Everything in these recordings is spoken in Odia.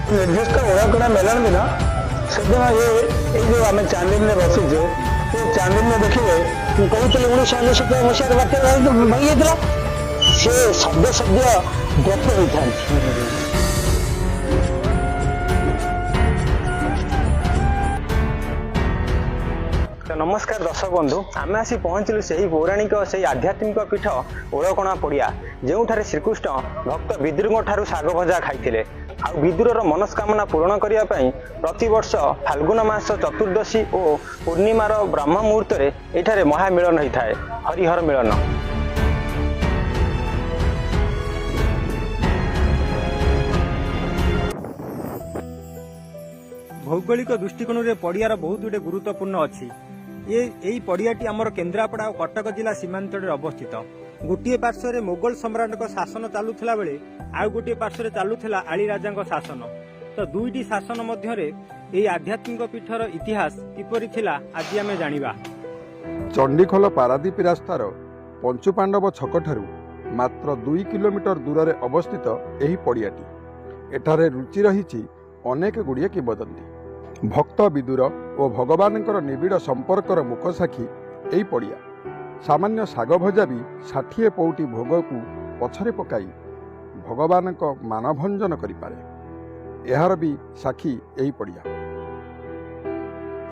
निर्दिष्ट ओळखणा मेलन दिन सेदिन ये जो आम चांदिन में बसीचे ये चांदिन में देखिए कहते 1999 मसीह बात्या भाई जाता से शब्द शब्द गप होता नमस्कार दर्शक बंधु आम आसी पहुँचलु से ही पौराणिक से आध्यात्मिक पीठ ओळकणा पड़िया जो श्रीकृष्ण भक्त विदुर ठारू शाग भजा खाई आ विदुर मनस्कामना पूरण करने प्रति वर्ष फाल्गुन मास चतुर्दशी और पूर्णिमार ब्रह्म मुहूर्त एठारे महामिलन होता है हरिहर मिलन। भौगोलिक दृष्टिकोण में पड़ियार बहुत गुटे गुरुत्वपूर्ण अच्छी यही पड़ियाटी आमर केन्द्रापड़ा और कटक जिला सीमांत अवस्थित गोटे पार्श्व मोगल सम्राट शासन चलुला बेले आउ गोटे पार्श्व चलुला आली राजा शासन तो दुईटी शासन मध्य आध्यात्मिक पीठर इतिहास किपरि थिला आज आमे जानिबा। चंडीखोल पारादीप रास्तार पंचुपांडव छक ठारू मात्र 2 किलोमीटर दूर में अवस्थित यही पड़ियाटी एठारे रुचि रही अनेक गुड़िए किंवदंती भक्त विदुर और भगवान निबिड़ संपर्कर मुख साक्षी यही पड़िया सामान्य शाग भजा भी 60 पौटी भोग को पछरे पकाई भगवान मानभंजन करिपारे यार भी साक्षी यही पड़िया।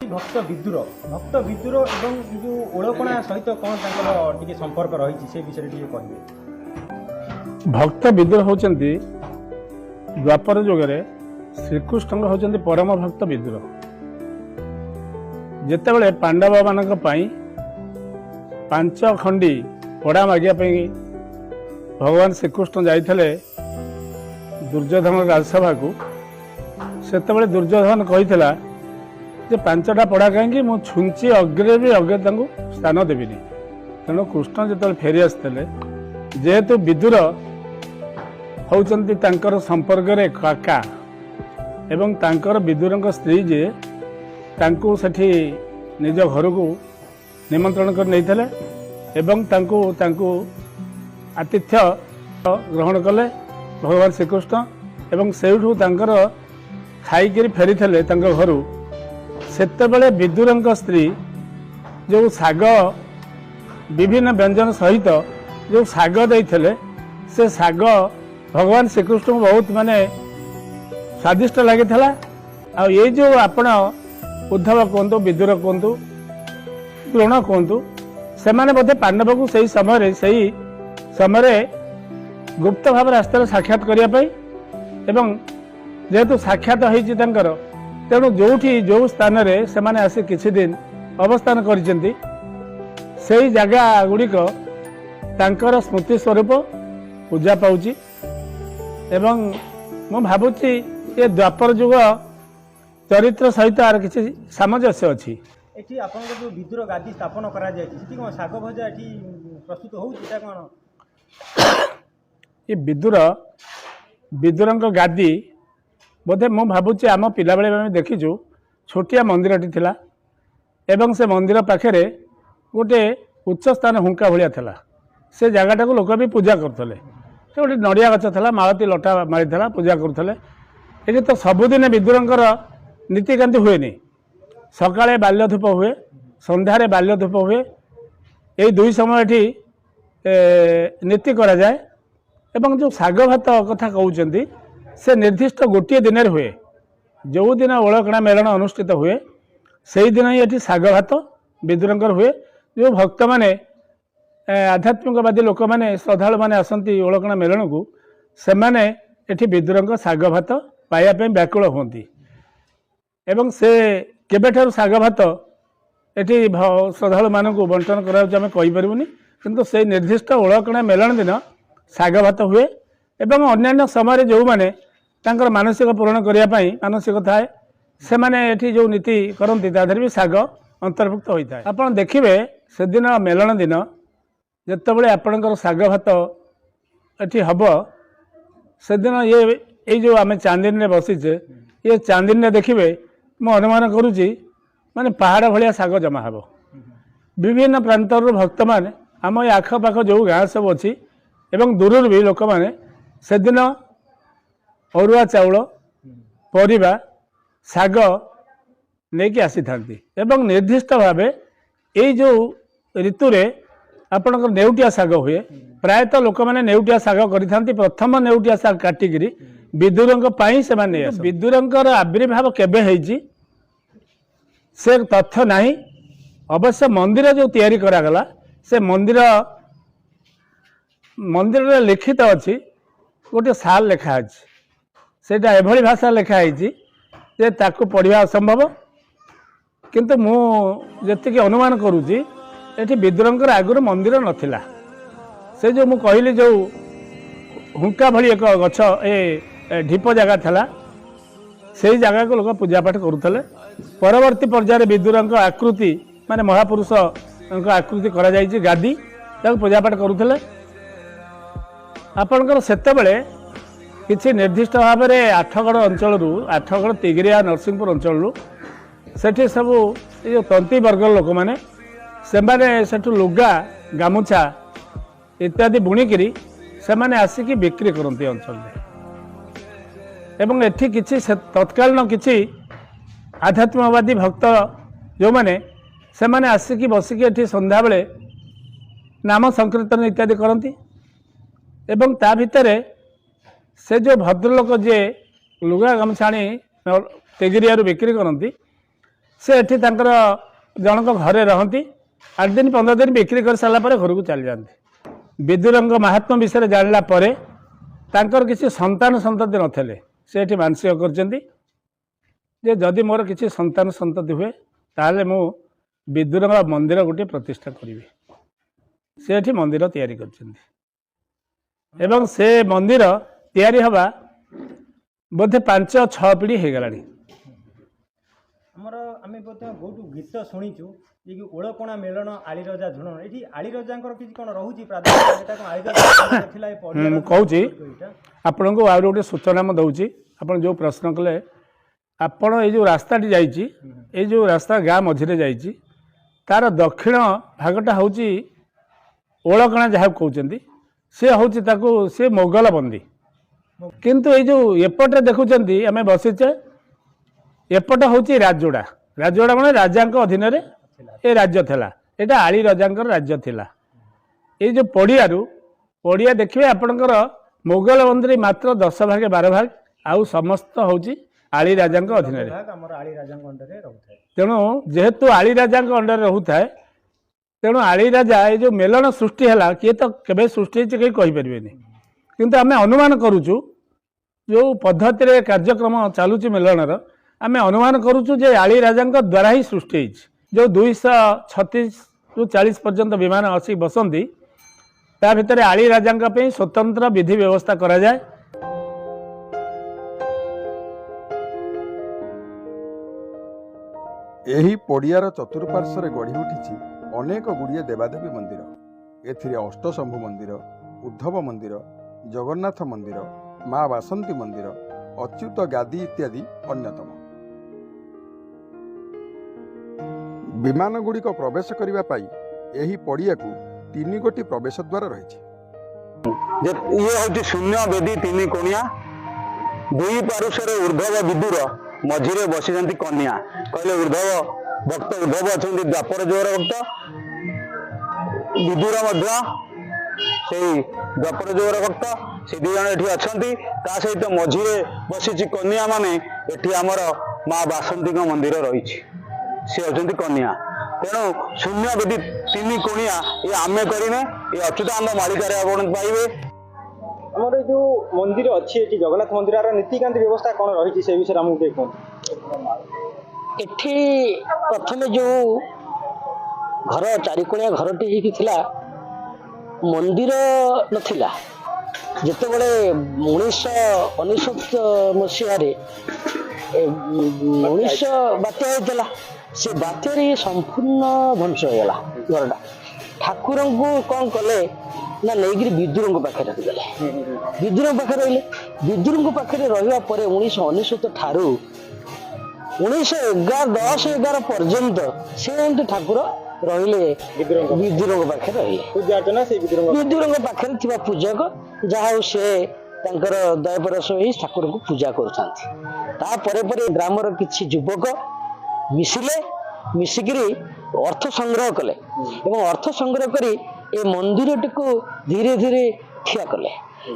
भक्त विदुर एवं जो ओळकणा सहित कौन टिके संपर्क रही से विषय टिके कहिबे। भक्त विदुर होचंती द्वापर जुगे श्रीकृष्ण होचंती परम भक्त विदुर जेतेबेले पांडव मानक पई 5 खंडी पड़ा मागिया भगवान श्रीकृष्ण जाइए दुर्योधन राजसभा को सेतबेले दुर्योधन कहिथिला जे 5टा पड़ा कहीं मु छुंची अग्रे भी अग्रे स्थान देविनी तेणु कृष्ण जो फेरी आसते जेहेतु विदुर होचंती तांकर संपर्क रे काका एवं तांकर विदुर स्त्री जे तांकु सेठी निज घर को निमंत्रण कर नहीं एवं तांकु आतिथ्य ग्रहण कले भगवान श्रीकृष्ण एवं सेठू तांकर खाई फेरी थे घर सेतेबेले विदुर स्त्री जो शाग विभिन्न व्यंजन सहित जो शाग देते से शाग भगवान श्रीकृष्ण को बहुत माने स्वादिष्ट लगी आ ये जो आपण उद्धव कहतु विदुर कहतु द्रोण कहतु से बोधे पांडव को सही समय गुप्त भाव रास्तार साक्षात करने एवं जेहेतु साक्षात होती तेणु जो स्थान से माने आसी किछि दिन अवस्थान करिसेंती सेही जगह गुड़िक तांकर स्मृति स्वरूप पूजा पाउची एवं मु भावुची ये द्वापर जुग चरित्र सहित आर किछि सामंजस्य अछि। एठी आपन जो विदुर गादी स्थापन करा जाय छी कोन शाग भजा एठी प्रस्तुत होउची ता कोन ये विदुरंक गादी बोधे मु भावुची आम पिला बेले आम देखीचु छोटिया मंदिरटी थिला एवं से मंदिर पाखे गोटे उच्च स्थान हुंका भाया था से जगटा को लोक भी पूजा करते गोटे नड़िया गछ था मालती लटा मारी पूजा करते ये तो सबुदिन विदुरंकर नीतिकांति हुए सकाळे बाल्य धूप हुए संध्यारे बाल्य धूप हुए यही 2 समय एठी नीति करा जाए एवं जो शाग भात कथा कहउचंती से निर्दिष्ट गोटे दिन हुए जो दिन ओळकणा मेलन अनुष्ठित हुए से दिन ही ये शाग भात विदुरंकर हुए जो भक्त माने आध्यात्मिकवादी लोक मैंने श्रद्धालु मैंने आसती ओळकणा मेलन को सेमाने एठी विदुरंक शाग भात पाइबा व्याकुल होती एवं से केबेठारु शाग भात एठी श्रद्धालु मानक बंटन कराउछ कहीपरूनी किंतु से निर्दिष्ट ओळकणा मेलन दिन शाग भात हुए एवं अन्यान्य समय जो मैंने तांकर मानसिक पूरण करने मानसिक थाए से माने एठी जो नीति करती तादेह भी शाग अंतर्भुक्त होता है। आपड़ देखिए से दिन मेलन दिन जितेबले आपणकर शाग भात एठी हम से दिन ये जो आम चांदिन में बसीचे ये चांदिन में देखिए मु अनुमान करुच्ची माने पहाड़ भाया शाग जमा हे विभिन्न प्रांतर भक्त मैंने आम ये आखपाख जो गाँ सब अच्छी एवं दूर भी लोक मैंने से दिन अरुआ चाउल ପରିବା ଶାଗ ନେଇକି ଆସିଥାନ୍ତି ଏବଂ ନିର୍ଦ୍ଦିଷ୍ଟ ଭାବେ ଏଇ ଯେଉଁ ଋତୁରେ ଆପଣଙ୍କର ନେଉଟିଆ ଶାଗ ହୁଏ। ପ୍ରାୟତଃ ଲୋକମାନେ ନେଉଟିଆ ଶାଗ କରିଥାନ୍ତି। ପ୍ରଥମ ନେଉଟିଆ ଶାଗ କାଟିକିରି ବିଦୁରଙ୍କ ପାଇଁ ସେମାନେ ନେଇ ଆସନ୍ତି। ବିଦୁରଙ୍କର ଆବିର୍ଭାବ କେବେ ହେଇଛି ସେ ତଥ୍ୟ ନାହିଁ। ଅବଶ୍ୟ ମନ୍ଦିର ଯେଉଁ ତିଆରି କରାଗଲା ସେ ମନ୍ଦିରରେ ଲିଖିତ ଅଛି, ଗୋଟିଏ ସାଲ ଲେଖା ଅଛି। ସେଇଟା ଏଭଳି ଭାଷା ଲେଖା ହେଇଛି ଯେ ତାକୁ ପଢ଼ିବା ଅସମ୍ଭବ। କିନ୍ତୁ ମୁଁ ଯେତିକି ଅନୁମାନ କରୁଛି ଏଠି ବିଦୁରଙ୍କର ଆଗରୁ ମନ୍ଦିର ନଥିଲା। ସେ ଯେଉଁ ମୁଁ କହିଲି ଯେଉଁ ହୁଙ୍କା ଭଳି ଏକ ଗଛ ଢିପ ଜାଗା ଥିଲା, ସେଇ ଜାଗାକୁ ଲୋକ ପୂଜାପାଠ କରୁଥିଲେ। ପରବର୍ତ୍ତୀ ପର୍ଯ୍ୟାୟରେ ବିଦୁରଙ୍କ ଆକୃତି ମାନେ ମହାପୁରୁଷଙ୍କ ଆକୃତି କରାଯାଇଛି, ଗାଦି, ତାକୁ ପୂଜାପାଠ କରୁଥିଲେ। ଆପଣଙ୍କର ସେତେବେଳେ କିଛି ନିର୍ଦ୍ଦିଷ୍ଟ ଭାବରେ ଆଠଗଡ଼ ଅଞ୍ଚଳରୁ, ଆଠଗଡ଼ ତିଗିରିଆ ନରସିଂହପୁର ଅଞ୍ଚଳରୁ ସେଠି ସବୁ ଏ ଯେଉଁ ତନ୍ତୀ ବର୍ଗର ଲୋକମାନେ ସେମାନେ ସେଠୁ ଲୁଗା ଗାମୁଛା ଇତ୍ୟାଦି ବୁଣିକିରି ସେମାନେ ଆସିକି ବିକ୍ରି କରନ୍ତି ଅଞ୍ଚଳରେ। ଏବଂ ଏଠି କିଛି ତତ୍କାଳୀନ କିଛି ଆଧ୍ୟାତ୍ମିକବାଦୀ ଭକ୍ତ ଯେଉଁମାନେ ସେମାନେ ଆସିକି ବସିକି ଏଠି ସନ୍ଧ୍ୟାବେଳେ ନାମ ସଂକୀର୍ତ୍ତନ ଇତ୍ୟାଦି କରନ୍ତି। ଏବଂ ତା ଭିତରେ ସେ ଯେଉଁ ଭଦ୍ରଲୋକ ଯିଏ ଲୁଗା ଗାମୁଛା ଆଣି ତେଗିରିଆରୁ ବିକ୍ରି କରନ୍ତି, ସେ ଏଠି ତାଙ୍କର ଜଣଙ୍କ ଘରେ ରହନ୍ତି। 8 ଦିନ 15 ଦିନ ବିକ୍ରି କରିସାରିଲା ପରେ ଘରକୁ ଚାଲିଯାଆନ୍ତି। ବିଦୁରଙ୍କ ମାହାତ୍ମ୍ୟ ବିଷୟରେ ଜାଣିଲା ପରେ ତାଙ୍କର କିଛି ସନ୍ତାନ ସନ୍ତତି ନଥିଲେ। ସେ ଏଠି ମାନସିକ କରିଛନ୍ତି ଯେ ଯଦି ମୋର କିଛି ସନ୍ତାନ ସନ୍ତତି ହୁଏ ତାହେଲେ ମୁଁ ବିଦୁରଙ୍କ ମନ୍ଦିର ଗୋଟିଏ ପ୍ରତିଷ୍ଠା କରିବି। ସେ ଏଠି ମନ୍ଦିର ତିଆରି କରିଛନ୍ତି ଏବଂ ସେ ମନ୍ଦିର ତିଆରି ହେବା ବୋଧେ 5-6 ପିଢ଼ି ହେଇଗଲାଣି। ଆମର ଆମେ ବୋଧେ ବହୁତ ଗୀତ ଶୁଣିଛୁ ଯେ କି ଓଳକଣା ମେଳନ ଆଳିରଜା ଝୁଣନ। ଏଠି ଆଳିରଜାଙ୍କର କିଛି କ'ଣ ରହୁଛି ଥିଲା? ମୁଁ କହୁଛି ଆପଣଙ୍କୁ ଆଉ ଗୋଟେ ସୂଚନା ମୁଁ ଦେଉଛି। ଆପଣ ଯେଉଁ ପ୍ରଶ୍ନ କଲେ, ଆପଣ ଏଇ ଯେଉଁ ରାସ୍ତାଟି ଯାଇଛି, ଏଇ ଯେଉଁ ରାସ୍ତା ଗାଁ ମଝିରେ ଯାଇଛି, ତାର ଦକ୍ଷିଣ ଭାଗଟା ହେଉଛି ଓଳକଣା ଯାହାକୁ କହୁଛନ୍ତି। ସେ ହେଉଛି ତାକୁ ସେ ମୋଗଲ ବନ୍ଦୀ। କିନ୍ତୁ ଏଇ ଯେଉଁ ଏପଟରେ ଦେଖୁଛନ୍ତି ଆମେ ବସିଛେ, ଏପଟ ହେଉଛି ରାଜୋଡ଼ା। ରାଜୋଡ଼ା ମାନେ ରାଜାଙ୍କ ଅଧୀନରେ ଏ ରାଜ୍ୟ ଥିଲା। ଏଇଟା ଆଳି ରାଜାଙ୍କର ରାଜ୍ୟ ଥିଲା। ଏଇ ଯେଉଁ ପଡ଼ିଆ ଦେଖିବେ ଆପଣଙ୍କର ମୋଗଲ ବନ୍ଦୀ ମାତ୍ର 10 ଭାଗ 12 ଭାଗ, ଆଉ ସମସ୍ତ ହେଉଛି ଆଳି ରାଜାଙ୍କ ଅଧୀନରେ। ତେଣୁ ଯେହେତୁ ଆଳି ରାଜାଙ୍କ ଅଣ୍ଡରରେ ରହୁଥାଏ, ତେଣୁ ଆଳି ରାଜା ଏଇ ଯେଉଁ ମେଲଣ ସୃଷ୍ଟି ହେଲା, କିଏ ତ କେବେ ସୃଷ୍ଟି ହେଇଛି କେହି କହିପାରିବେନି। କିନ୍ତୁ ଆମେ ଅନୁମାନ କରୁଛୁ ଯେଉଁ ପଦ୍ଧତିରେ କାର୍ଯ୍ୟକ୍ରମ ଚାଲୁଛି ମେଲଣର, ଆମେ ଅନୁମାନ କରୁଛୁ ଯେ ଆଳି ରାଜାଙ୍କ ଦ୍ୱାରା ହିଁ ସୃଷ୍ଟି ହେଇଛି। ଯେଉଁ 236ରୁ 40 ପର୍ଯ୍ୟନ୍ତ ବିମାନ ଆସି ବସନ୍ତି, ତା ଭିତରେ ଆଳି ରାଜାଙ୍କ ପାଇଁ ସ୍ୱତନ୍ତ୍ର ବିଧି ବ୍ୟବସ୍ଥା କରାଯାଏ। ଏହି ପଡ଼ିଆର ଚତୁଃପାର୍ଶ୍ୱରେ ଗଢ଼ି ଉଠିଛି ଅନେକ ଗୁଡ଼ିଏ ଦେବାଦେବୀ ମନ୍ଦିର। ଏଥିରେ ଅଷ୍ଟଶମ୍ଭୁ ମନ୍ଦିର, ଉଦ୍ଧବ ମନ୍ଦିର, ଜଗନ୍ନାଥ ମନ୍ଦିର, ମା ବାସନ୍ତୀ ମନ୍ଦିର, ଅଚ୍ୟୁତ ଗାଦି ଇତ୍ୟାଦି ଅନ୍ୟତମ। ବିମାନଗୁଡ଼ିକ ପ୍ରବେଶ କରିବା ପାଇଁ ଏହି ପଡ଼ିଆକୁ 3 ଗୋଟି ପ୍ରବେଶ ଦ୍ୱାର ରହିଛି। ଇଏ ହେଉଛି ଶୂନ୍ୟ ବେଦୀ 3 କୋଣିଆ। 2 ପାର୍ଶ୍ୱରେ ଉର୍ଦ୍ଧବ ବିଦୁର, ମଝିରେ ବସିଛନ୍ତି କନ୍ୟା। କହିଲେ ଉର୍ଦ୍ଧବ ଭକ୍ତ ଉର୍ଦ୍ଧବ ଅଛନ୍ତି ଦ୍ୱାପର ଯୁଗର ଭକ୍ତ, ବିଦୁର ମଧ୍ୟ ସେଇ ଦ୍ୱାପର ଯୁଗର ଭକ୍ତ। ସେ 2 ଜଣ ଏଠି ଅଛନ୍ତି। ତା ସହିତ ମଝିରେ ବସିଛି କନ୍ୟା ମାନେ। ଏଠି ଆମର ମା ବାସନ୍ତୀଙ୍କ ମନ୍ଦିର ରହିଛି, ସେ ହେଉଛନ୍ତି କନ୍ୟା। ତେଣୁ ଶୂନ୍ୟ ବେଦୀ 3 କୋଣିଆ ଏ ଆମେ କରିନେ, ଏ ଅଚ୍ୟୁତାନନ୍ଦ ମାଳିକାରେ ଆପଣ ପାଇବେ। ଆମର ଏଇ ଯେଉଁ ମନ୍ଦିର ଅଛି, ଏଠି ଜଗନ୍ନାଥ ମନ୍ଦିରର ନୀତିକାନ୍ତି ବ୍ୟବସ୍ଥା କ'ଣ ରହିଛି ସେ ବିଷୟରେ ଆମକୁ ଟିକେ କୁହନ୍ତୁ। ଏଠି ପ୍ରଥମେ ଯେଉଁ ଘର ଚାରିକୋଣିଆ ଘରଟି ହେଇକି ଥିଲା, ମନ୍ଦିର ନଥିଲା। ଯେତେବେଳେ 1999 ମସିହାରେ 1900 ବାତ୍ୟା ହେଇଥିଲା, ସେ ବାତ୍ୟାରେ ସମ୍ପୂର୍ଣ୍ଣ ଧ୍ୱଂସ ହେଇଗଲା ଘରଟା। ଠାକୁରଙ୍କୁ କ'ଣ କଲେ ନା ନେଇକିରି ବିଦୁରଙ୍କ ପାଖରେ ରଖିଦେଲେ। ବିଦୁରଙ୍କ ପାଖରେ ରହିଲେ। ବିଦୁରଙ୍କ ପାଖରେ ରହିବା ପରେ 1999 ଠାରୁ 1910-11 ପର୍ଯ୍ୟନ୍ତ ସେ ଏମିତି ଠାକୁର ରହିଲେ। ବିଦୁରଙ୍କ ପାଖରେ ରହିଲେ। ବିଦୁରଙ୍କ ପାଖରେ ଥିବା ପୂଜକ ଯାହା ହଉ ସେ ତାଙ୍କର ଦୟାପରଶ ହୋଇ ଠାକୁରଙ୍କୁ ପୂଜା କରୁଥାନ୍ତି। तापर पर ग्रामर किछि युवक मिसिले मिसिकिरी अर्थ संग्रह कले एवं अर्थ संग्रह करी ए मंदिर टिको धीरे धीरे ठिया कले।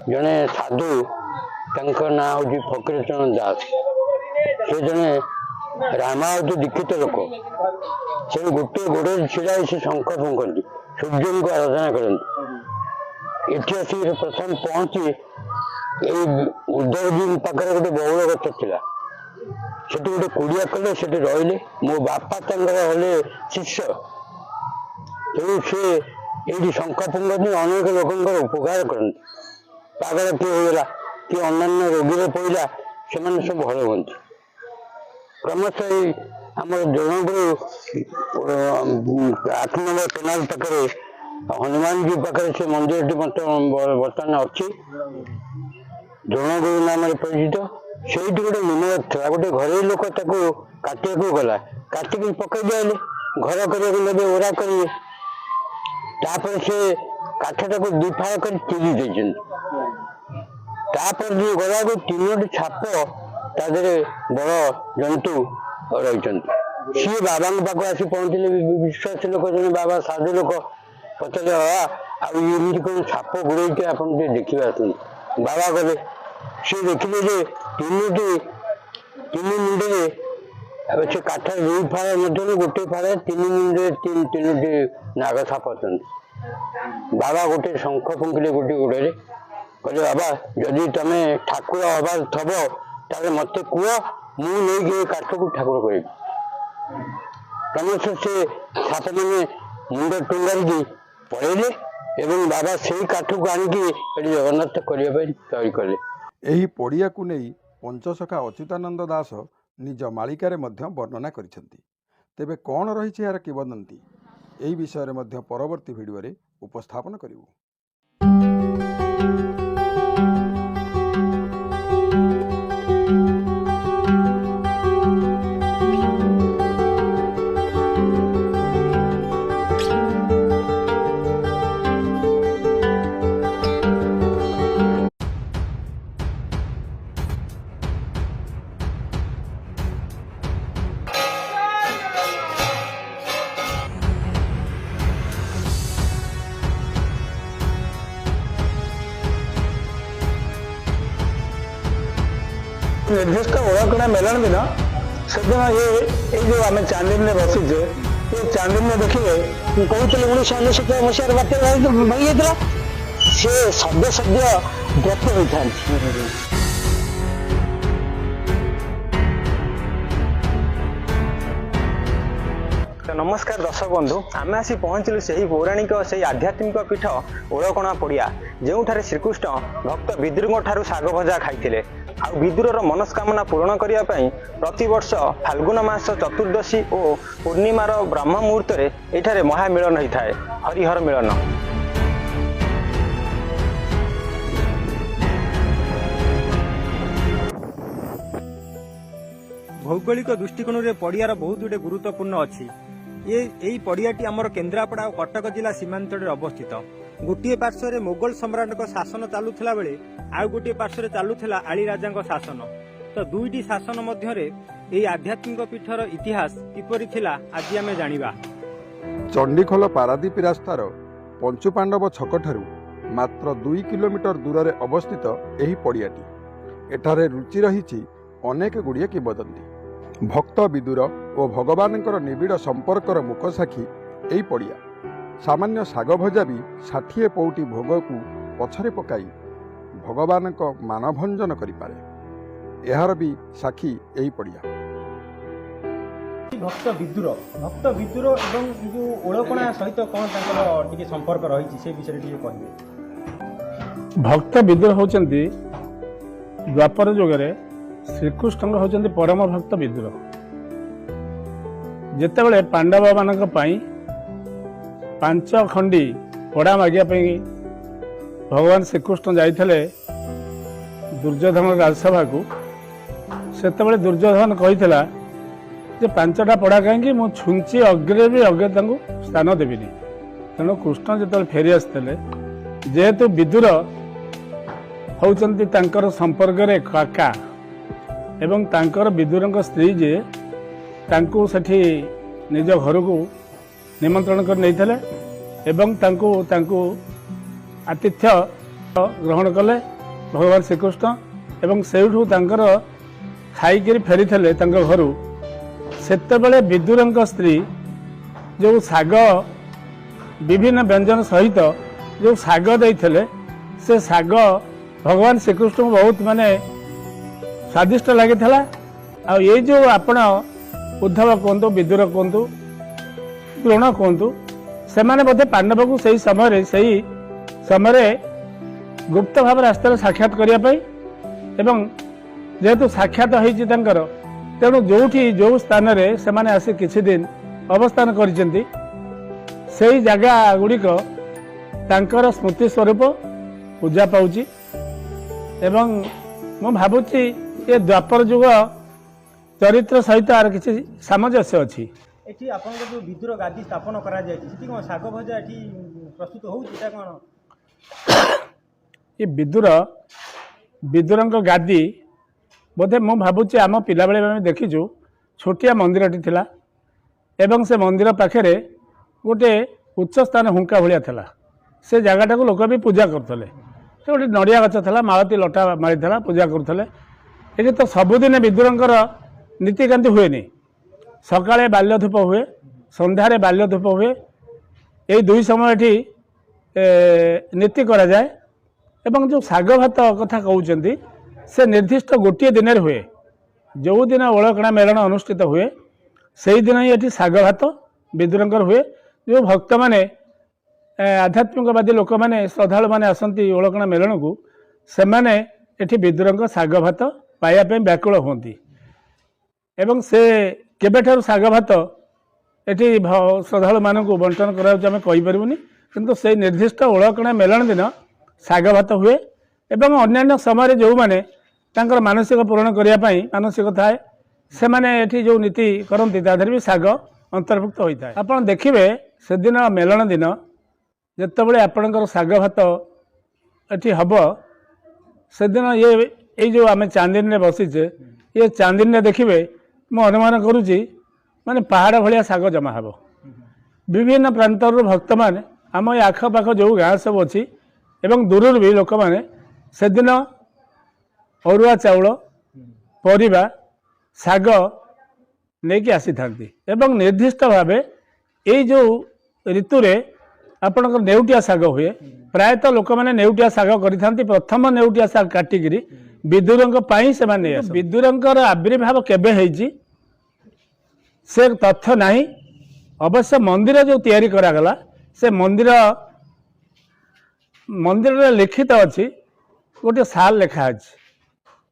जने साधु तांकर नाम हूँ फकीरचरण दास, से जने रामावत दीक्षित लोक, से गोटे गोड़े छिड़ा से शंख फुंकती सूर्य को आराधना करती। इति आसिक प्रथम पहुंची उद्धवजी पाखे गोटे बउल गछ था, से गोटे कुड़िया कले से रही। मो बापा हले शिष्य, तेणु से ये शंख फुंकती अनेक लोक उपकार करती। पागल किए होगा कि अन्य रोगी पड़ा से सब भल हमें क्रमश आम जनपुर 8 नंबर केनाल पाखे हनुमान जी पाखे से मंदिर बर्तमान अच्छी जनगुरु नाम परिचित। से गोटे निमक था, गोटे घर लोक काटिया गला काटिक पकई दिले घर करके ओरा करेंगे, से काठटा को दुफाड़ कर चिरी देते। तापर गला को 3टी छाप तादे बड़ जंतु रही। सी बाबा पाक आसी पहुंचले, विश्वास लोक जन बाबा साधु लोक पचारे आमती कौन छाप गुड़े आप देखा आस बाबा गले। सी देखिले जे 3 मुंडे से काठ 2 फाड़ मध्य गोटे फाड़े 3 मुंडे 3टी नाग साप अच्छा। बाबा गोटे शंख फुंकिले गोटे गोड़े, कहले बाबा जदि तुम ठाकुर हबार थब ताले मत कह, मुझे काठ को ठाकुर कर। क्रमश से साप मैंने मुंड टुंगारी पड़े एवं बाबा से काठ को आणिकी जगन्नाथ करने तैयारी कले। ଏହି ପଡ଼ିଆକୁ ନେଇ ପଞ୍ଚସଖା ଅଚ୍ୟୁତାନନ୍ଦ ଦାସ ନିଜ ମାଳିକାରେ ମଧ୍ୟ ବର୍ଣ୍ଣନା କରିଛନ୍ତି। ତେବେ କ'ଣ ରହିଛି ଏହାର କିମ୍ବଦନ୍ତୀ, ଏହି ବିଷୟରେ ମଧ୍ୟ ପରବର୍ତ୍ତୀ ଭିଡ଼ିଓରେ ଉପସ୍ଥାପନ କରିବୁ। निर्दिष्ट ओळखणा मेलन दिन सेदिन ये जो आम चांदिन में बसीचे ये चांदिन में देखिए कहते 1999 मसीह बात्या भांगी जाता सी शब्द शब्द गप होता। नमस्कार दर्शक बंधु, आम आसी पहुँचलु से पौराणिक से आध्यात्मिक पीठ ओळखणा पड़िया जोठारे श्रीकृष्ण भक्त विदुर ठारू शाग भजा खाई आ विदुर मनस्कामना पूरण करने प्रतिवर्ष फाल्गुन मास चतुर्दशी और पूर्णिमार ब्रह्म मुहूर्त एठारे महामिलन होता है, हरिहर मिलन। भौगोलिक दृष्टिकोण में पड़ियार बहुत गुटे गुरुत्वपूर्ण अच्छी। ये पड़ियाटी आमर केन्द्रापड़ा और कटक जिला सीमांत अवस्थित। गोटे पार्श्व मोगल सम्राट शासन चलुला बेले आउ गोटे पार्श्व चलुला आली राजा शासन। तो दुईटी शासन मध्य आध्यात्मिक पीठर इतिहास किपरि थिला आज आमे जानिबा। चंडीखोल पारादीप रास्तार पंचुपांडव छक ठारू मात्र 2 किलोमीटर दूर में अवस्थित यही पड़ियाटी। एठारे रुचि रही अनेक गुड़िए किंवदंती। भक्त विदुर और भगवान निबिड़ संपर्कर मुखसाक्षी यही पड़िया। सामान्य शाग भजा भी 60 पौटी भोग को पछरे पकाई भगवान मानभंजन करिपारे, एहार भी साक्षी यही पड़िया। भक्त विदुर एवं जो ओळखणा सहित कौन टिके संपर्क रही से विषय टिके कहिबे। भक्त विदुर होचंती द्वापर जुगरे श्रीकृष्ण होचंती परम भक्त विदुर। जेतेबेले पांडव मानक पई 5 खंडी पड़ा मागिया भगवान श्रीकृष्ण जाइथिले दुर्योधन राजसभा को, सेतेबेले दुर्योधन कहिथिला जे 5टा पड़ा कहीं मु छुंची अग्रे भी अग्रे स्थान देविनी। तेणु कृष्ण जो फेरी आसते जेहेतु विदुर होचंती तांकर संपर्क रे काका, ଏବଂ ତାଙ୍କର ବିଦୁରଙ୍କ ସ୍ତ୍ରୀ ଯିଏ ତାଙ୍କୁ ସେଠି ନିଜ ଘରକୁ ନିମନ୍ତ୍ରଣ କରି ନେଇଥିଲେ ଏବଂ ତାଙ୍କୁ ଆତିଥ୍ୟ ଗ୍ରହଣ କଲେ ଭଗବାନ ଶ୍ରୀକୃଷ୍ଣ ଏବଂ ସେଇଠୁ ତାଙ୍କର ଖାଇକିରି ଫେରିଥିଲେ ତାଙ୍କ ଘରୁ। ସେତେବେଳେ ବିଦୁରଙ୍କ ସ୍ତ୍ରୀ ଯେଉଁ ଶାଗ ବିଭିନ୍ନ ବ୍ୟଞ୍ଜନ ସହିତ ଯେଉଁ ଶାଗ ଦେଇଥିଲେ ସେ ଶାଗ ଭଗବାନ ଶ୍ରୀକୃଷ୍ଣଙ୍କୁ ବହୁତ ସ୍ୱାଦିଷ୍ଟ ଲାଗିଥିଲା। ଆଉ ଏଇ ଯେଉଁ ଆପଣ ଉଦ୍ଧବ କୁହନ୍ତୁ, ବିଦୁର କୁହନ୍ତୁ, ଦ୍ରୋଣ କୁହନ୍ତୁ, ସେମାନେ ବୋଧେ ପାଣ୍ଡବକୁ ସେହି ସମୟରେ ଗୁପ୍ତ ଭାବରେ ଆସିଥିଲେ ସାକ୍ଷାତ କରିବା ପାଇଁ ଏବଂ ଯେହେତୁ ସାକ୍ଷାତ ହେଇଛି ତାଙ୍କର, ତେଣୁ ଯେଉଁ ସ୍ଥାନରେ ସେମାନେ ଆସି କିଛି ଦିନ ଅବସ୍ଥାନ କରିଛନ୍ତି ସେହି ଜାଗା ଗୁଡ଼ିକ ତାଙ୍କର ସ୍ମୃତି ସ୍ୱରୂପ ପୂଜା ପାଉଛି ଏବଂ ମୁଁ ଭାବୁଛି ଏ ଦ୍ୱାପର ଯୁଗ ଚରିତ୍ର ସହିତ ଆର କିଛି ସାମଞ୍ଜସ୍ୟ ଅଛି। ଏଠି ଆପଣଙ୍କ ଯେଉଁ ବିଦୁର ଗାଦି ସ୍ଥାପନ କରାଯାଇଛି ସେଠି କ'ଣ ଶାଗ ଭଜା ଏଠି ପ୍ରସ୍ତୁତ ହେଉଛି? ଏଇଟା କ'ଣ ଏ ବିଦୁରଙ୍କ ଗାଦି ବୋଧେ ମୁଁ ଭାବୁଛି ଆମ ପିଲାବେଳେ ଆମେ ଦେଖିଛୁ ଛୋଟିଆ ମନ୍ଦିରଟି ଥିଲା ଏବଂ ସେ ମନ୍ଦିର ପାଖରେ ଗୋଟେ ଉଚ୍ଚ ସ୍ଥାନ ହୁଙ୍କା ଭଳିଆ ଥିଲା। ସେ ଜାଗାଟାକୁ ଲୋକ ବି ପୂଜା କରୁଥିଲେ। ସେ ଗୋଟେ ନଡ଼ିଆ ଗଛ ଥିଲା, ମାଳତୀ ଲଟା ମାରିଥିଲା, ପୂଜା କରୁଥିଲେ। ଏଠି ତ ସବୁଦିନେ ବିଦୁରଙ୍କର ନୀତିକାନ୍ତି ହୁଏନି। ସକାଳେ ବାଲ୍ୟ ଧୂପ ହୁଏ, ସନ୍ଧ୍ୟାରେ ବାଲ୍ୟ ଧୂପ ହୁଏ। ଏଇ ଦୁଇ ସମୟ ଏଠି ନୀତି କରାଯାଏ ଏବଂ ଯେଉଁ ଶାଗ ଭାତ କଥା କହୁଛନ୍ତି ସେ ନିର୍ଦ୍ଦିଷ୍ଟ ଗୋଟିଏ ଦିନରେ ହୁଏ। ଯେଉଁଦିନ ଓଳକଣା ମେଳଣ ଅନୁଷ୍ଠିତ ହୁଏ ସେଇଦିନ ହିଁ ଏଠି ଶାଗ ଭାତ ବିଦୁରଙ୍କର ହୁଏ। ଯେଉଁ ଭକ୍ତମାନେ ଆଧ୍ୟାତ୍ମିକବାଦୀ ଲୋକମାନେ ଶ୍ରଦ୍ଧାଳୁମାନେ ଆସନ୍ତି ଓଳକଣା ମେଳଣକୁ, ସେମାନେ ଏଠି ବିଦୁରଙ୍କ ଶାଗ ଭାତ ପାଇବା ପାଇଁ ବ୍ୟାକୁଳ ହୁଅନ୍ତି ଏବଂ ସେ କେବେଠାରୁ ଶାଗ ଭାତ ଏଠି ଶ୍ରଦ୍ଧାଳୁମାନଙ୍କୁ ବଣ୍ଟନ କରାଯାଉଛି ଆମେ କହିପାରିବୁନି, କିନ୍ତୁ ସେଇ ନିର୍ଦ୍ଦିଷ୍ଟ ଓଳକଣା ମେଳଣ ଦିନ ଶାଗ ଭାତ ହୁଏ ଏବଂ ଅନ୍ୟାନ୍ୟ ସମୟରେ ଯେଉଁମାନେ ତାଙ୍କର ମାନସିକ ପୂରଣ କରିବା ପାଇଁ ମାନସିକ ଥାଏ ସେମାନେ ଏଠି ଯେଉଁ ନୀତି କରନ୍ତି ତା ଦେହରେ ବି ଶାଗ ଅନ୍ତର୍ଭୁକ୍ତ ହୋଇଥାଏ। ଆପଣ ଦେଖିବେ ସେଦିନ ମେଳଣ ଦିନ ଯେତେବେଳେ ଆପଣଙ୍କର ଶାଗ ଭାତ ଏଠି ହେବ, ସେଦିନ ଏଇ ଯେଉଁ ଆମେ ଚାନ୍ଦିନୀରେ ବସିଛେ, ଏ ଚାନ୍ଦିନୀରେ ଦେଖିବେ ମୁଁ ଅନୁମାନ କରୁଛି ପାହାଡ଼ ଭଳିଆ ଶାଗ ଜମା ହେବ। ବିଭିନ୍ନ ପ୍ରାନ୍ତରରୁ ଭକ୍ତମାନେ ଆମ ଏ ଆଖପାଖ ଯେଉଁ ଗାଁ ସବୁ ଅଛି ଏବଂ ଦୂରରୁ ବି ଲୋକମାନେ ସେଦିନ ଅରୁଆ ଚାଉଳ, ପରିବା, ଶାଗ ନେଇକି ଆସିଥାନ୍ତି ଏବଂ ନିର୍ଦ୍ଦିଷ୍ଟ ଭାବେ ଏଇ ଯେଉଁ ଋତୁରେ ଆପଣଙ୍କର ନେଉଟିଆ ଶାଗ ହୁଏ। ପ୍ରାୟତଃ ଲୋକମାନେ ନେଉଟିଆ ଶାଗ କରିଥାନ୍ତି। ପ୍ରଥମ ନେଉଟିଆ ଶାଗ କାଟିକିରି ବିଦୁରଙ୍କ ପାଇଁ ସେମାନେ ନେଇ ଆସନ୍ତି। ବିଦୁରଙ୍କର ଆବିର୍ଭାବ କେବେ ହେଇଛି ସେ ତଥ୍ୟ ନାହିଁ। ଅବଶ୍ୟ ମନ୍ଦିର ଯେଉଁ ତିଆରି କରାଗଲା ସେ ମନ୍ଦିରରେ ଲିଖିତ ଅଛି, ଗୋଟିଏ ସାଲ ଲେଖା ଅଛି।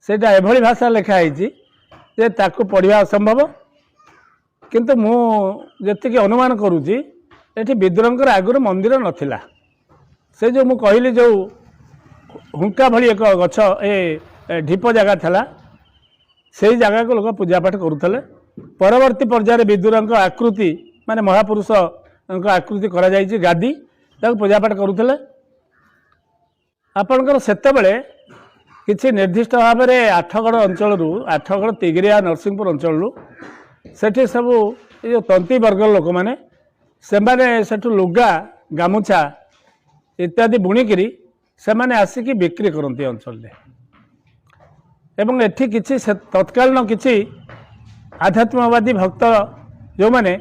ସେଇଟା ଏଭଳି ଭାଷା ଲେଖା ହେଇଛି ଯେ ତାକୁ ପଢ଼ିବା ଅସମ୍ଭବ, କିନ୍ତୁ ମୁଁ ଯେତିକି ଅନୁମାନ କରୁଛି ଏଠି ବିଦୁରଙ୍କର ଆଗରୁ ମନ୍ଦିର ନଥିଲା। ସେ ଯେଉଁ ମୁଁ କହିଲି ଯେଉଁ ହୁଙ୍କା ଭଳି ଏକ ଗଛ ଢିପ ଜାଗା ଥିଲା, ସେଇ ଜାଗାକୁ ଲୋକ ପୂଜାପାଠ କରୁଥିଲେ। ପରବର୍ତ୍ତୀ ପର୍ଯ୍ୟାୟରେ ବିଦୁରଙ୍କ ଆକୃତି ମହାପୁରୁଷଙ୍କ ଆକୃତି କରାଯାଇଛି ଗାଦି, ତାକୁ ପୂଜାପାଠ କରୁଥିଲେ। ଆପଣଙ୍କର ସେତେବେଳେ କିଛି ନିର୍ଦ୍ଦିଷ୍ଟ ଭାବରେ ଆଠଗଡ଼ ଅଞ୍ଚଳରୁ, ଆଠଗଡ଼, ତିଗିରିଆ, ନରସିଂହପୁର ଅଞ୍ଚଳରୁ ସେଠି ସବୁ ଏ ଯେଉଁ ତନ୍ତୀ ବର୍ଗର ଲୋକମାନେ ସେମାନେ ସେଠୁ ଲୁଗା, ଗାମୁଛା ଇତ୍ୟାଦି ବୁଣିକିରି ସେମାନେ ଆସିକି ବିକ୍ରି କରନ୍ତି ଅଞ୍ଚଳରେ ଏବଂ ଏଠି କିଛି ତତ୍କାଳୀନ କିଛି ଆଧ୍ୟାତ୍ମିକବାଦୀ ଭକ୍ତ ଯେଉଁମାନେ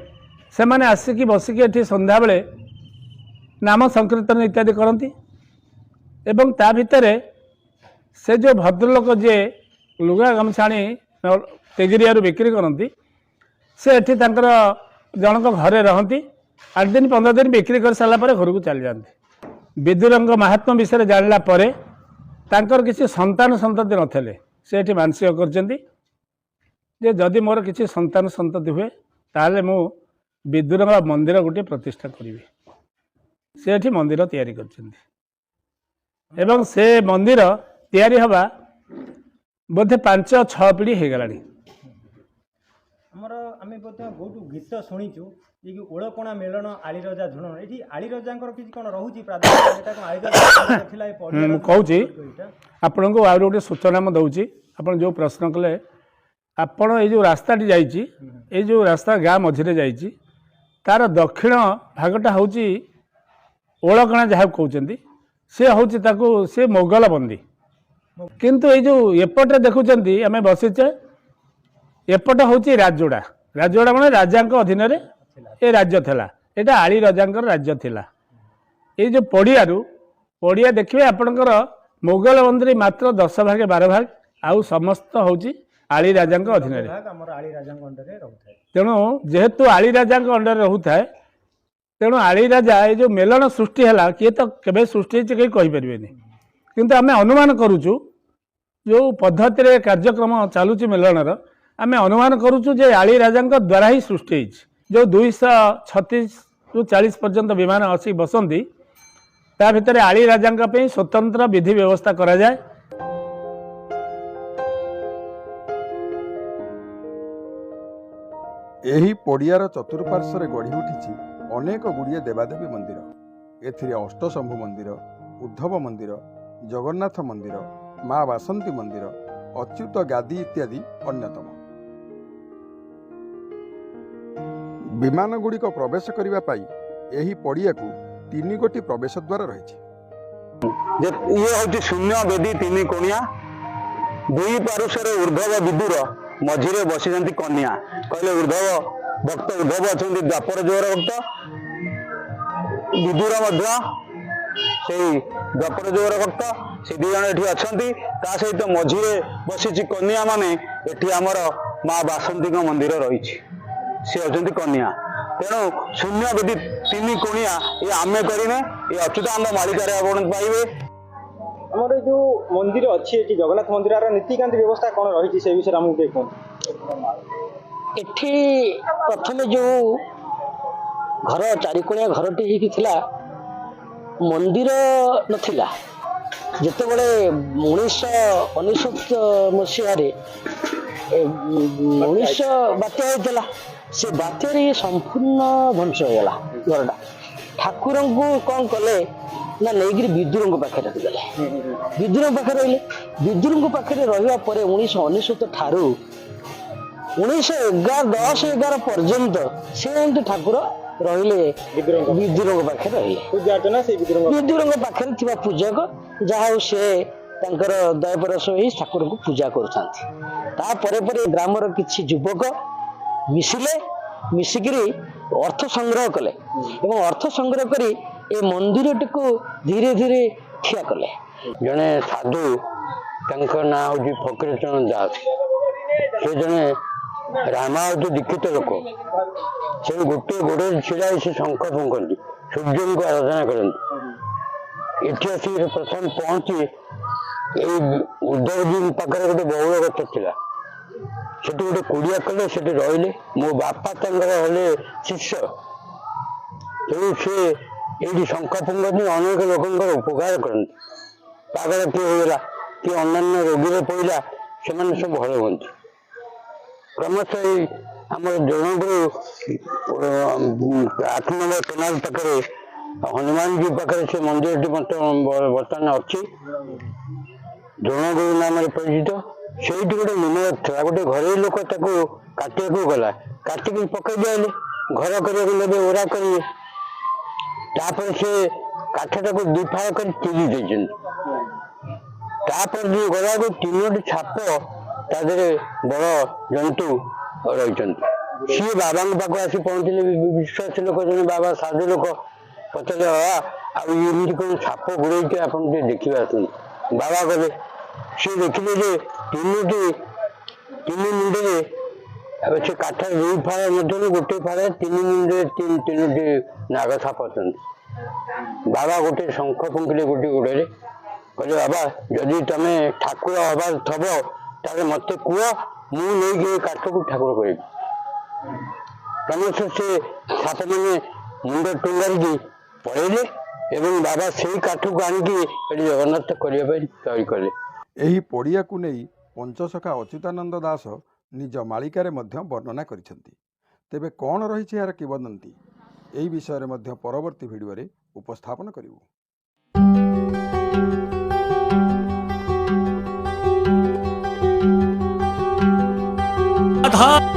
ସେମାନେ ଆସିକି ବସିକି ଏଠି ସନ୍ଧ୍ୟାବେଳେ ନାମ ସଂକୀର୍ତ୍ତନ ଇତ୍ୟାଦି କରନ୍ତି ଏବଂ ତା ଭିତରେ ସେ ଯେଉଁ ଭଦ୍ରଲୋକ ଯିଏ ଲୁଗା ଗାମୁଛା ଆଣି ତେଗିରିଆରୁ ବିକ୍ରି କରନ୍ତି, ସେ ଏଠି ତାଙ୍କର ଜଣଙ୍କ ଘରେ ରହନ୍ତି। 8 ଦିନ 15 ଦିନ ବିକ୍ରି କରିସାରିଲା ପରେ ଘରକୁ ଚାଲିଯାଆନ୍ତି। ବିଦୁରଙ୍କ ମାହାତ୍ମ୍ୟ ବିଷୟରେ ଜାଣିଲା ପରେ ତାଙ୍କର କିଛି ସନ୍ତାନ ସନ୍ତତି ନଥିଲେ, ସେ ଏଠି ମାନସିକ କରିଛନ୍ତି ଯେ ଯଦି ମୋର କିଛି ସନ୍ତାନ ସନ୍ତତି ହୁଏ ତାହେଲେ ମୁଁ ବିଦୁରଙ୍କ ମନ୍ଦିର ଗୋଟିଏ ପ୍ରତିଷ୍ଠା କରିବି। ସେ ଏଠି ମନ୍ଦିର ତିଆରି କରିଛନ୍ତି ଏବଂ ସେ ମନ୍ଦିର ତିଆରି ହେବା ବୋଧେ 5-6 ପିଢ଼ି ହେଇଗଲାଣି। ଆମେ ବହୁତ ଗୀତ ଶୁଣିଛୁ ଏ ଯେଉଁ ଓଳକଣା ମେଳଣ, ଆଳିରଜା ଝୁଣନ, ଏଠି ଆଳିରଜାଙ୍କର କିଛି କ'ଣ ରହୁଛି ଥିଲା? ମୁଁ କହୁଛି ଆପଣଙ୍କୁ ଆହୁରି ଗୋଟେ ସୂଚନା ମୁଁ ଦେଉଛି। ଆପଣ ଯେଉଁ ପ୍ରଶ୍ନ କଲେ ଆପଣ ଏଇ ଯେଉଁ ରାସ୍ତାଟି ଯାଇଛି ଏଇ ଯେଉଁ ରାସ୍ତା ଗାଁ ମଝିରେ ଯାଇଛି ତାର ଦକ୍ଷିଣ ଭାଗଟା ହେଉଛି ଓଳକଣା ଯାହାକୁ କହୁଛନ୍ତି ସେ ହେଉଛି ତାକୁ ସେ ମୋଗଲ ବନ୍ଦୀ। କିନ୍ତୁ ଏଇ ଯେଉଁ ଏପଟେ ଦେଖୁଛନ୍ତି ଆମେ ବସିଛେ ଏପଟ ହେଉଛି ରାଜୋଡ଼ା। ରାଜୋଡ଼ା ମାନେ ରାଜାଙ୍କ ଅଧୀନରେ ଏ ରାଜ୍ୟ ଥିଲା। ଏଇଟା ଆଳି ରାଜାଙ୍କର ରାଜ୍ୟ ଥିଲା। ଏଇ ଯେଉଁ ପଡ଼ିଆ ଦେଖିବେ ଆପଣଙ୍କର ମୋଗଲ ବନ୍ଦୀ ମାତ୍ର 10 ଭାଗ 12 ଭାଗ ଆଉ ସମସ୍ତ ହେଉଛି ଆଳି ରାଜାଙ୍କ ଅଧୀନରେ। ତେଣୁ ଯେହେତୁ ଆଳି ରାଜାଙ୍କ ଅଣ୍ଡରରେ ରହୁଥାଏ ତେଣୁ ଆଳି ରାଜା ଏଇ ଯେଉଁ ମେଲଣ ସୃଷ୍ଟି ହେଲା କିଏ ତ କେବେ ସୃଷ୍ଟି ହେଇଛି କେହି କହିପାରିବେନି। କିନ୍ତୁ ଆମେ ଅନୁମାନ କରୁଛୁ ଯେଉଁ ପଦ୍ଧତିରେ କାର୍ଯ୍ୟକ୍ରମ ଚାଲୁଛି ମେଲଣର ଆମେ ଅନୁମାନ କରୁଛୁ ଯେ ଆଳି ରାଜାଙ୍କ ଦ୍ୱାରା ହିଁ ସୃଷ୍ଟି ହେଇଛି। ଯେଉଁ 236ରୁ 40 ପର୍ଯ୍ୟନ୍ତ ବିମାନ ଆସି ବସନ୍ତି ତା ଭିତରେ ଆଳି ରାଜାଙ୍କ ପାଇଁ ସ୍ୱତନ୍ତ୍ର ବିଧି ବ୍ୟବସ୍ଥା କରାଯାଏ। ଏହି ପଡ଼ିଆର ଚତୁଃପାର୍ଶ୍ୱରେ ଗଢ଼ି ଉଠିଛି ଅନେକ ଗୁଡ଼ିଏ ଦେବାଦେବୀ ମନ୍ଦିର। ଏଥିରେ ଅଷ୍ଟଶମ୍ଭୁ ମନ୍ଦିର, ଉଦ୍ଧବ ମନ୍ଦିର, ଜଗନ୍ନାଥ ମନ୍ଦିର, ମା ବାସନ୍ତୀ ମନ୍ଦିର, ଅଚ୍ୟୁତ ଗାଦି ଇତ୍ୟାଦି ଅନ୍ୟତମ। ବିମାନଗୁଡ଼ିକ ପ୍ରବେଶ କରିବା ପାଇଁ ଏହି ପଡ଼ିଆକୁ 3 ଗୋଟି ପ୍ରବେଶ ଦ୍ୱାର ରହିଛି। ଇଏ ହେଉଛି ଶୂନ୍ୟ ବେଦୀ 3 କୋଣିଆ। 2 ପାର୍ଶ୍ୱରେ ଉର୍ଦ୍ଧବ ବିଦୁର, ମଝିରେ ବସିଛନ୍ତି କନ୍ୟା। କହିଲେ ଉର୍ଦ୍ଧବ ଭକ୍ତ ଉଦ୍ଧବ ଅଛନ୍ତି ଦ୍ୱାପର ଯୁଗର ଭକ୍ତ, ବିଦୁର ମଧ୍ୟ ସେଇ ଦ୍ୱାପର ଯୁଗର ଭକ୍ତ। ସେ 2 ଜଣ ଏଠି ଅଛନ୍ତି। ତା ସହିତ ମଝିରେ ବସିଛି କନ୍ୟା ମାନେ। ଏଠି ଆମର ମା ବାସନ୍ତୀଙ୍କ ମନ୍ଦିର ରହିଛି, ସେ ଅଛନ୍ତି କନ୍ୟା। ତେଣୁ ଶୂନ୍ୟ ବେଦୀ 3 କୋଣିଆ ଏ ଆମେ କରିନେ, ଏ ଅଚ୍ୟୁତାନନ୍ଦ ମାଳିକାରେ ଆପଣ ପାଇବେ। ଆମର ଏ ଯେଉଁ ମନ୍ଦିର ଅଛି ଏଠି ଜଗନ୍ନାଥ ମନ୍ଦିରର ନୀତିକାନ୍ତି ବ୍ୟବସ୍ଥା କ'ଣ ରହିଛି ସେ ବିଷୟରେ ଆମକୁ ଟିକେ କୁହନ୍ତୁ। ଏଠି ପ୍ରଥମେ ଯେଉଁ ଘର ଚାରିକୋଣିଆ ଘରଟି ହେଇକି ଥିଲା ମନ୍ଦିର ନଥିଲା। ଯେତେବେଳେ 1999 ମସିହାରେ 1900 ବାତ୍ୟା ହେଇଥିଲା ସେ ବାତ୍ୟାରେ ସମ୍ପୂର୍ଣ୍ଣ ଧ୍ୱଂସ ହେଇଗଲା ଘରଟା। ଠାକୁରଙ୍କୁ କ'ଣ କଲେ ନା ନେଇକିରି ବିଦୁରଙ୍କ ପାଖରେ ରଖିଦେଲେ। ବିଦୁରଙ୍କ ପାଖରେ ରହିଲେ। ବିଦୁରଙ୍କ ପାଖରେ ରହିବା ପରେ 1999 ଠାରୁ 1910-11 ପର୍ଯ୍ୟନ୍ତ ସେ ଏମିତି ଠାକୁର ରହିଲେ ବିଦୁରଙ୍କ ପାଖରେ ରହିଲେ। ବିଦୁରଙ୍କ ପାଖରେ ଥିବା ପୂଜକ ଯାହା ହଉ ସେ ତାଙ୍କର ଦୟପରଶ ହୋଇ ଠାକୁରଙ୍କୁ ପୂଜା କରୁଥାନ୍ତି। ତାପରେ ପରେ ଗ୍ରାମର କିଛି ଯୁବକ ମିଶିକିରି ଅର୍ଥ ସଂଗ୍ରହ କଲେ ଏବଂ ଅର୍ଥ ସଂଗ୍ରହ କରି ଏ ମନ୍ଦିରଟିକୁ ଧୀରେ ଧୀରେ ଠିଆ କଲେ। ଜଣେ ସାଧୁ, ତାଙ୍କ ନାଁ ହେଉଛି ଫକୀରଚରଣ ଦାସ। ସେ ଜଣେ ରାମାୟତ ଦୀକ୍ଷିତ ଲୋକ। ସେ ଗୋଟିଏ ଗୋଡ଼ରେ ଛିଡ଼ା ହେଇ ସେ ଶଙ୍ଖ ଫୁଙ୍କନ୍ତି, ସୂର୍ଯ୍ୟଙ୍କୁ ଆରାଧନା କରନ୍ତି। ଏଠି ଆସି ପ୍ରଥମେ ପହଞ୍ଚି ଏଇ ଉଦ୍ଧବଜୀ ପାଖରେ ଗୋଟେ ବଉଳ ଗଛ ଥିଲା, ସେଠି ଗୋଟେ କୁଡ଼ିଆ କଲେ, ସେଠି ରହିଲେ। ମୋ ବାପା ତାଙ୍କର ହେଲେ ଶିଷ୍ୟ। ତେଣୁ ସେ ଏଇଠି ଶଙ୍ଖ ଫୁଙ୍କନ୍ତି, ଅନେକ ଲୋକଙ୍କର ଉପକାର କରନ୍ତି। ପାଗଳ କିଏ ହେଇଗଲା, କିଏ ଅନ୍ୟାନ୍ୟ ରୋଗୀରେ ପଡ଼ିଲା, ସେମାନେ ସବୁ ଭଲ ହୁଅନ୍ତି। କ୍ରମଶଃ ଏଇ ଆମର ଜଣଗୁରୁ 8 ନମ୍ବର କେନାଲ ପାଖରେ ହନୁମାନଜୀ ପାଖରେ ସେ ମନ୍ଦିରଟି ବର୍ତ୍ତମାନ ଅଛି, ଜଣଗୁରୁ ନାମରେ ପରିଚିତ। ସେଇଠି ଗୋଟେ ନିମୟ ଥିଲା, ଗୋଟେ ଘରୋଇ ଲୋକ ତାକୁ କାଟିବାକୁ ଗଲା, କାଟିକି ପକେଇ ଦିଆଇଲେ। ଘର କରିବାକୁ ନେବେ, ଓରା କରିବେ। ତାପରେ ସେ କାଠଟାକୁ 2 ଫାଳ କରି ଚିରି ଦେଇଛନ୍ତି। ତାପରେ ଯୋଉ ଗଲାକୁ 3ଟି ଛାପ ତା ଦେହରେ ବଡ଼ ଜନ୍ତୁ ରହିଛନ୍ତି। ସିଏ ବାବାଙ୍କ ପାଖକୁ ଆସି ପହଞ୍ଚିଲେ। ବିଶ୍ୱାସୀ ଲୋକ ଜଣେ ବାବା, ସାଧୁ ଲୋକ ପଚାରିଲେ, ବାବା ଆଉ ଏମିତି କ'ଣ ଛାପ ଗୁଡ଼େଇକି ଆପଣ ଟିକେ ଦେଖିବେ ଆସନ୍ତୁ। ବାବା ଗଲେ, ସିଏ ଦେଖିଲେ ଯେ 3 ମୁଣ୍ଡରେ ସେ କାଠ 2 ଫାଳ ମଧ୍ୟରୁ ଗୋଟେ ଫାଳରେ 3 ମୁଣ୍ଡରେ 3ଟି ନାଗ ସାପ ଅଛନ୍ତି। ବାବା ଗୋଟେ ଶଙ୍ଖ ଫୁଙ୍କିଲେ ଗୋଟେ ଗୋଡ଼ରେ, କହିଲେ ବାବା ଯଦି ତମେ ଠାକୁର ହବାର ଥବ ତାହେଲେ ମତେ କୁହ, ମୁଁ ନେଇକି ଏ କାଠକୁ ଠାକୁର କରିବି। କ୍ରମଶଃ ସେ ସାପ ମାନେ ମୁଣ୍ଡ ଟୁଙ୍ଗାରିକି ପଳେଇଲେ ଏବଂ ବାବା ସେଇ କାଠକୁ ଆଣିକି ଏଠି ଜଗନ୍ନାଥ କରିବା ପାଇଁ ତିଆରି କଲେ। ଏହି ପଡ଼ିଆକୁ ନେଇ ପଞ୍ଚସଖା ଅଚ୍ୟୁତାନନ୍ଦ ଦାସ ନିଜ ମାଳିକାରେ ମଧ୍ୟ ବର୍ଣ୍ଣନା କରିଛନ୍ତି। ତେବେ କ'ଣ ରହିଛି ଏହାର କିମ୍ବଦନ୍ତୀ, ଏହି ବିଷୟରେ ମଧ୍ୟ ପରବର୍ତ୍ତୀ ଭିଡ଼ିଓରେ ଉପସ୍ଥାପନ କରିବୁ। राधा